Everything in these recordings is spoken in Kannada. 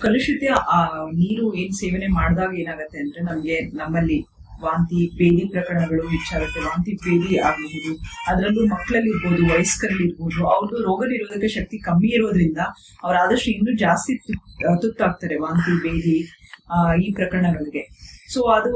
ಕಲುಷಿತ ನೀರು ಏನ್ ಸೇವನೆ ಮಾಡಿದಾಗ ಏನಾಗತ್ತೆ ಅಂದ್ರೆ ನಮ್ಮಲ್ಲಿ ವಾಂತಿ ಭೇದಿ ಪ್ರಕರಣಗಳು ಹೆಚ್ಚಾಗುತ್ತೆ. ವಾಂತಿ ಭೇದಿ ಆಗಬಹುದು, ಅದರಲ್ಲೂ ಮಕ್ಕಳಲ್ಲಿ ಇರ್ಬೋದು, ವಯಸ್ಕರಲ್ಲಿ ಇರ್ಬೋದು. ಅವ್ರದ್ದು ರೋಗ ನಿರೋಧಕ ಶಕ್ತಿ ಕಮ್ಮಿ ಇರೋದ್ರಿಂದ ಅವ್ರು ಆದಷ್ಟು ಇನ್ನೂ ಜಾಸ್ತಿ ತುತ್ತಾಗ್ತಾರೆ ವಾಂತಿ ಭೇದಿ ಈ ಪ್ರಕರಣಗಳಿಗೆ. ಸೊ ಅದು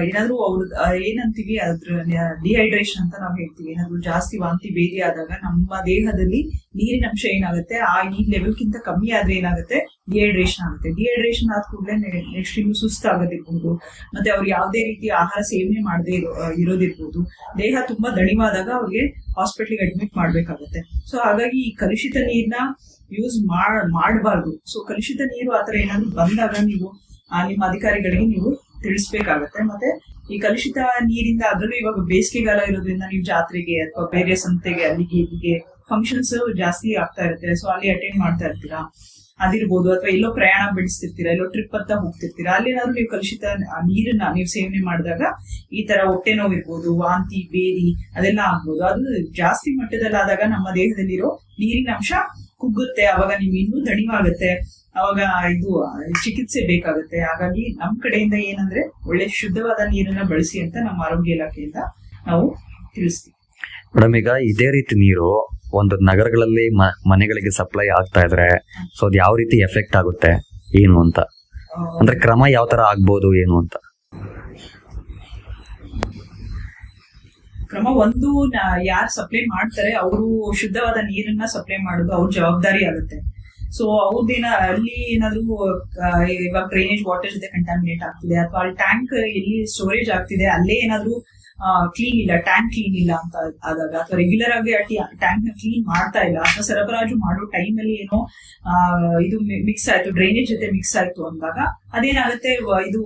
ಏನಾದ್ರು ಅವ್ರು ಏನಂತೀವಿ ಅದ್ರ ಡಿಹೈಡ್ರೇಷನ್ ಅಂತ ನಾವು ಹೇಳ್ತೀವಿ. ಏನಾದ್ರು ಜಾಸ್ತಿ ವಾಂತಿ ಭೇದಿ ಆದಾಗ ನಮ್ಮ ದೇಹದಲ್ಲಿ ನೀರಿನ ಅಂಶ ಏನಾಗುತ್ತೆ, ಆ ನೀರ್ ಲೆವೆಲ್ಗಿಂತ ಕಮ್ಮಿ ಆದ್ರೆ ಏನಾಗುತ್ತೆ, ಡಿಹೈಡ್ರೇಷನ್ ಆಗುತ್ತೆ. ಡಿಹೈಡ್ರೇಷನ್ ಆದ ಕೂಡಲೇ ನೆಕ್ಸ್ಟ್ ಇನ್ನು ಸುಸ್ತಾಗೋದಿರ್ಬೋದು, ಮತ್ತೆ ಅವ್ರು ಯಾವುದೇ ರೀತಿ ಆಹಾರ ಸೇವನೆ ಮಾಡದೇ ಇರೋದಿರ್ಬೋದು. ದೇಹ ತುಂಬಾ ದಣಿವಾದಾಗ ಅವ್ರಿಗೆ ಹಾಸ್ಪಿಟ್ಲಿಗೆ ಅಡ್ಮಿಟ್ ಮಾಡ್ಬೇಕಾಗತ್ತೆ. ಸೊ ಹಾಗಾಗಿ ಈ ಕಲುಷಿತ ನೀರ್ನ ಯೂಸ್ ಮಾಡಬಾರ್ದು. ಸೊ ಕಲುಷಿತ ನೀರು ಆತರ ಏನಾದ್ರು ಬಂದಾಗ ನೀವು ನಿಮ್ಮ ಅಧಿಕಾರಿಗಳಿಗೆ ನೀವು ತಿಳಿಸ್ಬೇಕಾಗತ್ತೆ. ಮತ್ತೆ ಈ ಕಲುಷಿತ ನೀರಿಂದ, ಅದರಲ್ಲೂ ಇವಾಗ ಬೇಸಿಗೆಗಾಲ ಇರೋದ್ರಿಂದ ನೀವು ಜಾತ್ರೆಗೆ ಅಥವಾ ಬೇರೆ ಸಂತೆಗೆ ಅಲ್ಲಿಗೆ ಇಲ್ಲಿಗೆ ಫಂಕ್ಷನ್ಸ್ ಜಾಸ್ತಿ ಆಗ್ತಾ ಇರುತ್ತೆ. ಸೊ ಅಲ್ಲಿ ಅಟೆಂಡ್ ಮಾಡ್ತಾ ಇರ್ತೀರಾ ಅದಿರ್ಬೋದು, ಅಥವಾ ಎಲ್ಲೋ ಪ್ರಯಾಣ ಬೆಳೆಸ್ತಿರ್ತೀರಾ, ಎಲ್ಲೋ ಟ್ರಿಪ್ ಅಂತ ಹೋಗ್ತಿರ್ತೀರಾ. ಅಲ್ಲೇನಾದ್ರು ನೀವು ಕಲುಷಿತ ನೀರನ್ನ ನೀವು ಸೇವನೆ ಮಾಡಿದಾಗ ಈ ತರ ಹೊಟ್ಟೆ ನೋವು ಇರ್ಬೋದು, ವಾಂತಿ ಭೇದಿ ಅದೆಲ್ಲ ಆಗ್ಬೋದು. ಅದು ಜಾಸ್ತಿ ಮಟ್ಟದಲ್ಲಾದಾಗ ನಮ್ಮ ದೇಹದಲ್ಲಿರೋ ನೀರಿನ ಅಂಶ ಕುಗ್ಗುತ್ತೆ. ಅವಾಗ ನಿಮ್ಗೆ ಇನ್ನೂ ದಣಿವಾಗುತ್ತೆ, ಅವಾಗ ಇದು ಚಿಕಿತ್ಸೆ ಬೇಕಾಗುತ್ತೆ. ಹಾಗಾಗಿ ನಮ್ ಕಡೆಯಿಂದ ಏನಂದ್ರೆ ಒಳ್ಳೆ ಶುದ್ಧವಾದ ನೀರನ್ನ ಬಳಸಿ ಅಂತ ನಮ್ಮ ಆರೋಗ್ಯ ಇಲಾಖೆಯಿಂದ ನಾವು ತಿಳಿಸ್ತೀವಿ. ಮೇಡಮ್, ಈಗ ಇದೇ ರೀತಿ ನೀರು ಒಂದು ನಗರಗಳಲ್ಲಿ ಮನೆಗಳಿಗೆ ಸಪ್ಲೈ ಆಗ್ತಾ ಇದ್ರೆ ಸೊ ಅದು ಯಾವ ರೀತಿ ಎಫೆಕ್ಟ್ ಆಗುತ್ತೆ ಏನು ಅಂತ, ಅಂದ್ರೆ ಕ್ರಮ ಯಾವ ತರ ಆಗ್ಬೋದು ಏನು ಅಂತ? ಕ್ರಮ ಒಂದು, ಯಾರು ಸಪ್ಲೈ ಮಾಡ್ತಾರೆ ಅವರು ಶುದ್ಧವಾದ ನೀರನ್ನ ಸಪ್ಲೈ ಮಾಡೋದು ಅವ್ರ ಜವಾಬ್ದಾರಿ ಆಗುತ್ತೆ. ಸೊ ಅವ್ರದ್ದೇನ ಅಲ್ಲಿ ಏನಾದ್ರು ಇವಾಗ ಡ್ರೈನೇಜ್ ವಾಟರ್ ಜೊತೆ ಕಂಟಾಮಿನೇಟ್ ಆಗ್ತಿದೆ, ಅಥವಾ ಅಲ್ಲಿ ಟ್ಯಾಂಕ್ ಎಲ್ಲಿ ಸ್ಟೋರೇಜ್ ಆಗ್ತಿದೆ ಅಲ್ಲೇ ಏನಾದ್ರು ಕ್ಲೀನ್ ಇಲ್ಲ, ಟ್ಯಾಂಕ್ ಕ್ಲೀನ್ ಇಲ್ಲ ಅಂತ ಆದಾಗ, ಅಥವಾ ರೆಗ್ಯುಲರ್ ಆಗಿ ಟ್ಯಾಂಕ್ ನ ಕ್ಲೀನ್ ಮಾಡ್ತಾ ಇಲ್ಲ, ಅಥವಾ ಸರಬರಾಜು ಮಾಡೋ ಟೈಮ್ ಅಲ್ಲಿ ಏನೋ ಇದು ಮಿಕ್ಸ್ ಆಯ್ತು, ಡ್ರೈನೇಜ್ ಜೊತೆ ಮಿಕ್ಸ್ ಆಯ್ತು ಅಂದಾಗ ಅದೇನಾಗುತ್ತೆ, ಇದು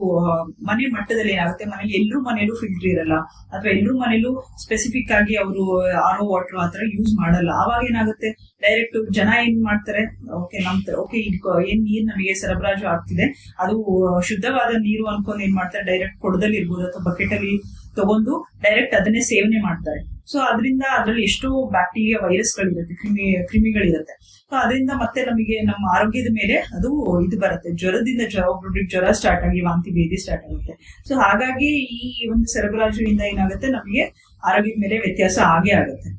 ಮನೆ ಮಟ್ಟದಲ್ಲಿ ಏನಾಗುತ್ತೆ, ಮನೇಲಿ ಎಲ್ಲರೂ ಮನೇಲೂ ಫಿಲ್ಟರ್ ಇರಲ್ಲ, ಅಥವಾ ಎಲ್ಲರೂ ಮನೇಲೂ ಸ್ಪೆಸಿಫಿಕ್ ಆಗಿ ಅವರು ಆರ್ ಒ ವಾಟರ್ ಆತರ ಯೂಸ್ ಮಾಡಲ್ಲ. ಆವಾಗ ಏನಾಗುತ್ತೆ, ಡೈರೆಕ್ಟ್ ಜನ ಏನ್ ಮಾಡ್ತಾರೆ, ಓಕೆ ಏನ್ ನೀರ್ ನಮಗೆ ಸರಬರಾಜು ಆಗ್ತಿದೆ ಅದು ಶುದ್ಧವಾದ ನೀರು ಅನ್ಕೊಂಡು ಏನ್ ಮಾಡ್ತಾರೆ, ಡೈರೆಕ್ಟ್ ಕೊಡದಲ್ಲಿ ಇರ್ಬೋದು ಅಥವಾ ಬಕೆಟ್ ಅಲ್ಲಿ ತಗೊಂಡು ಡೈರೆಕ್ಟ್ ಅದನ್ನೇ ಸೇವನೆ ಮಾಡ್ತಾರೆ. ಸೊ ಅದರಿಂದ ಅದ್ರಲ್ಲಿ ಎಷ್ಟೋ ಬ್ಯಾಕ್ಟೀರಿಯಾ ವೈರಸ್ಗಳಿರುತ್ತೆ, ಕ್ರಿಮಿಗಳಿರುತ್ತೆ. ಸೊ ಅದರಿಂದ ಮತ್ತೆ ನಮಗೆ ನಮ್ಮ ಆರೋಗ್ಯದ ಮೇಲೆ ಅದು ಇದು ಬರುತ್ತೆ. ಒಬ್ಬೊಬ್ರಿಗೆ ಜ್ವರ ಸ್ಟಾರ್ಟ್ ಆಗಿ ವಾಂತಿ ಭೇದಿ ಸ್ಟಾರ್ಟ್ ಆಗುತ್ತೆ. ಸೊ ಹಾಗಾಗಿ ಈ ಒಂದು ಸರಬರಾಜುವಿಂದ ಏನಾಗುತ್ತೆ, ನಮಗೆ ಆರೋಗ್ಯದ ಮೇಲೆ ವ್ಯತ್ಯಾಸ ಆಗೇ ಆಗುತ್ತೆ.